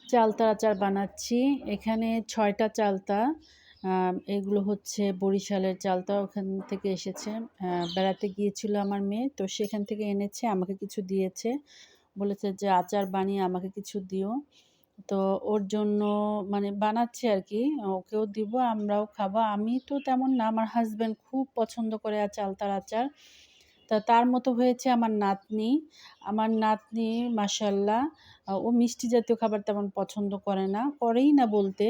চালতার আচার বানাচ্ছি। এখানে ৬ টা চালতা। আ এগুলো হচ্ছে বরিশালের চালতা, ওখান থেকে এসেছে। বেড়াতে গিয়েছিল আমার মেয়ে। তো সেখান থেকে এনেছে, আমাকে কিছু দিয়েছে। বলেছে যে, "আচার বানিয়ে আমাকে কিছু দিও।" তো ওর জন্য মানে বানাচ্ছি আরকি। ওকেও দিব, আমরাও খাবো। আমি তো তেমন না, আমার হাসব্যান্ড খুব পছন্দ করে চালতার আচার। তার মতো হয়েছে আমার নাতনি। আমার নাতনি মাশাআল্লাহ ও মিষ্টি জাতীয় খাবার তেমন পছন্দ করে না। করেই না বলতে,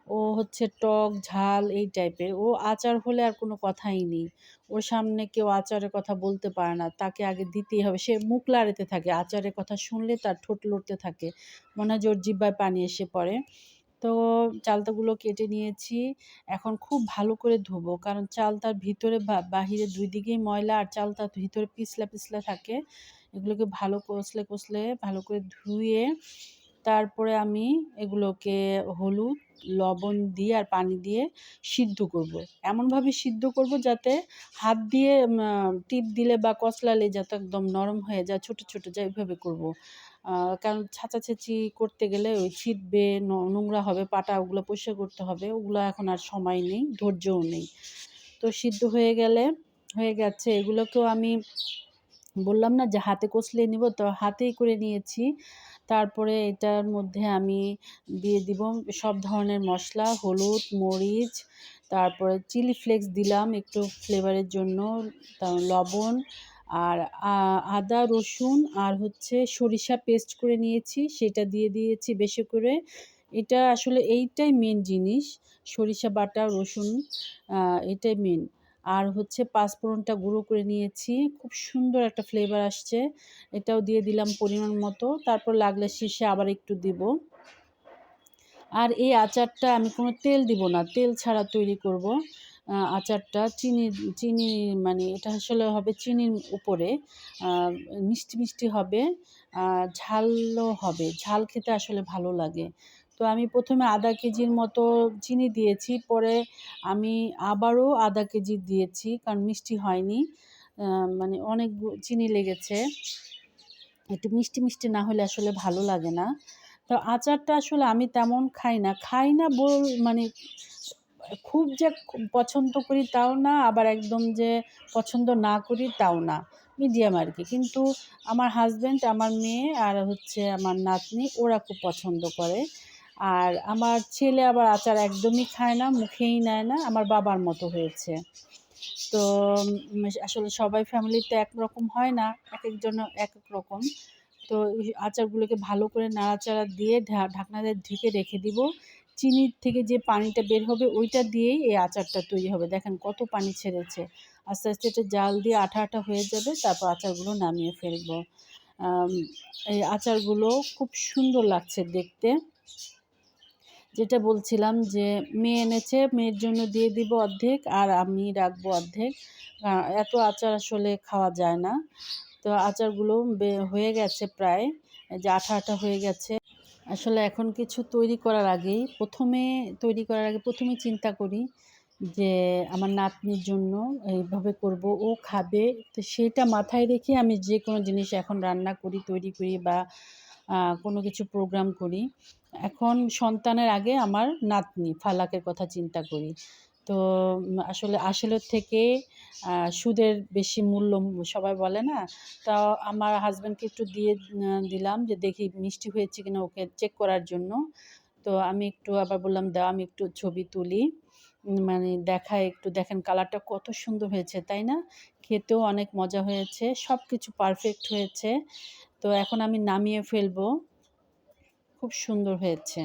ও হচ্ছে টক, ঝাল এই টাইপের। ও আচার হলে আর কোনো কথাই নেই। ওর সামনে কেউ আচারের কথা বলতে পারে না। তাকে আগে দিতেই হবে। সে মুখ লাড়াতে থাকে। আচারের কথা শুনলে তার ঠোঁট লড়তে থাকে। মনে হয় যে ওর জিহ্বায় পানি এসে পড়ে। তো চালতাগুলো কেটে নিয়েছি। এখন খুব ভালো করে ধোবো। কারণ চালতার ভিতরে বাহিরে ২ দিকেই ময়লা, আর চালতার ভিতরে পিছলা, পিছলা থাকে। এগুলোকে ভালো কষলে ভালো করে ধুয়ে তারপরে আমি এগুলোকে হলুদ, লবণ দিয়ে আর পানি দিয়ে সিদ্ধ করব। এমনভাবে সিদ্ধ করব যাতে হাত দিয়ে টিপ দিলে বা কচলালে যাতে একদম নরম হয়ে যায়, ছোট, ছোট যায়, এভাবে করব। আ কারণ ছাঁচাছেঁচি করতে গেলে ওই ছিটবে, নোংরা হবে, পাটা ওগুলো পরিষ্কার করতে হবে। ওগুলো এখন আর সময় নেই, ধৈর্যও নেই। তো সিদ্ধ হয়ে গেছে। এগুলোকেও আমি বললাম না যে হাতে কষলে নিব, তো হাতেই করে নিয়েছি। তারপরে এটার মধ্যে আমি দিয়ে দিব সব ধরনের মসলা, হলুদ, মরিচ, তারপরে চিলি ফ্লেক্স দিলাম একটু ফ্লেভারের জন্য, লবণ, আর আদা, রসুন আর হচ্ছে সরিষা পেস্ট করে নিয়েছি, সেটা দিয়ে দিয়েছি বেশি করে। এটা আসলে এইটাই মেইন জিনিস। সরিষা বাটা, রসুন, এটাই মেইন। আর হচ্ছে পাঁচফোড়নটা গুঁড়ো করে নিয়েছি। খুব সুন্দর একটা ফ্লেভার আসছে। এটাও দিয়ে দিলাম পরিমাণ মতো। তারপর লাগলে শেষে আবার একটু দিব। আর এই আচারটা আমি কোনো তেল দিব না। তেল ছাড়া তৈরি করব। আচারটা চিনি মানে এটা আসলে হবে চিনির উপরে। আ মিষ্টি, মিষ্টি হবে। আ ঝালও হবে। ঝাল খেতে আসলে ভালো লাগে। তো আমি ১ম এ ০.৫ কেজির মতো চিনি দিয়েছি। পরে আমি আবারও ০.৫ কেজি দিয়েছি। কারণ মিষ্টি হয়নি। আ মানে অনেক চিনি লেগেছে। একটু মিষ্টি, মিষ্টি না হলে আসলে ভালো লাগে না। তো আচারটা আসলে আমি তেমন খাই না। খাই না মানে খুব যে পছন্দ করি তাও না, আবার একদম যে পছন্দ না করি তাও না। মিডিয়াম আরকি। কিন্তু আমার হাসব্যান্ড, আমার মেয়ে আর হচ্ছে আমার নাতনি ওরা খুব পছন্দ করে। আর আমার ছেলে আবার আচার একদমই খায় না, মুখেই নেয় না। আমার বাবার মতো হয়েছে। তো আসলে সবাই ফ্যামিলিতে একরকম হয় না। একেকজনের একেক রকম। তো এই আচারগুলোকে ভালো করে নাড়াচাড়া দিয়ে ঢাকনা দিয়ে ঢেকে রেখে দিব। চিনির থেকে যে পানিটা বের হবে ওইটা দিয়েই এই আচারটা তৈরি হবে। দেখেন কত পানি ছেড়েছে। আস্তে, আস্তে এটা জাল দিয়ে আঠা, আঠা হয়ে যাবে। তারপর আচারগুলো নামিয়ে ফেলবো। আম এই আচারগুলো খুব সুন্দর লাগছে দেখতে। যেটা বলছিলাম যে মেয়ে এনেছে, মেয়ের জন্য দিয়ে দিব অর্ধেক আর আমি রাখবো অর্ধেক। আ এত আচার আসলে খাওয়া যায় না। তো আচারগুলো হয়ে গেছে প্রায়। এই যে আঠা, আঠা হয়ে গেছে। আসলে এখন কিছু তৈরি করার আগে ১ম এ চিন্তা করি যে আমার নাতনির জন্য এইভাবে করব, ও খাবে। তো সেটা মাথায় রেখে আমি যেকোনো জিনিস এখন রান্না করি, তৈরি করি বা কোনো কিছু প্রোগ্রাম করি। এখন সন্তানের আগে আমার নাতনি, ফালাকের কথা চিন্তা করি। তো আসলের থেকে সুদের বেশি মূল্য সবাই বলে না? তা আমার হাসব্যান্ডকে একটু দিয়ে দিলাম যে দেখি মিষ্টি হয়েছে কিনা ওকে চেক করার জন্য। তো আমি একটু আবার বললাম, "দাও আমি একটু ছবি তুলি।" মানে দেখাই একটু, দেখেন কালারটা কত সুন্দর হয়েছে, তাই না? খেতেও অনেক মজা হয়েছে। সবকিছু পারফেক্ট হয়েছে। তো এখন আমি নামিয়ে ফেলবো। খুব সুন্দর হয়েছে।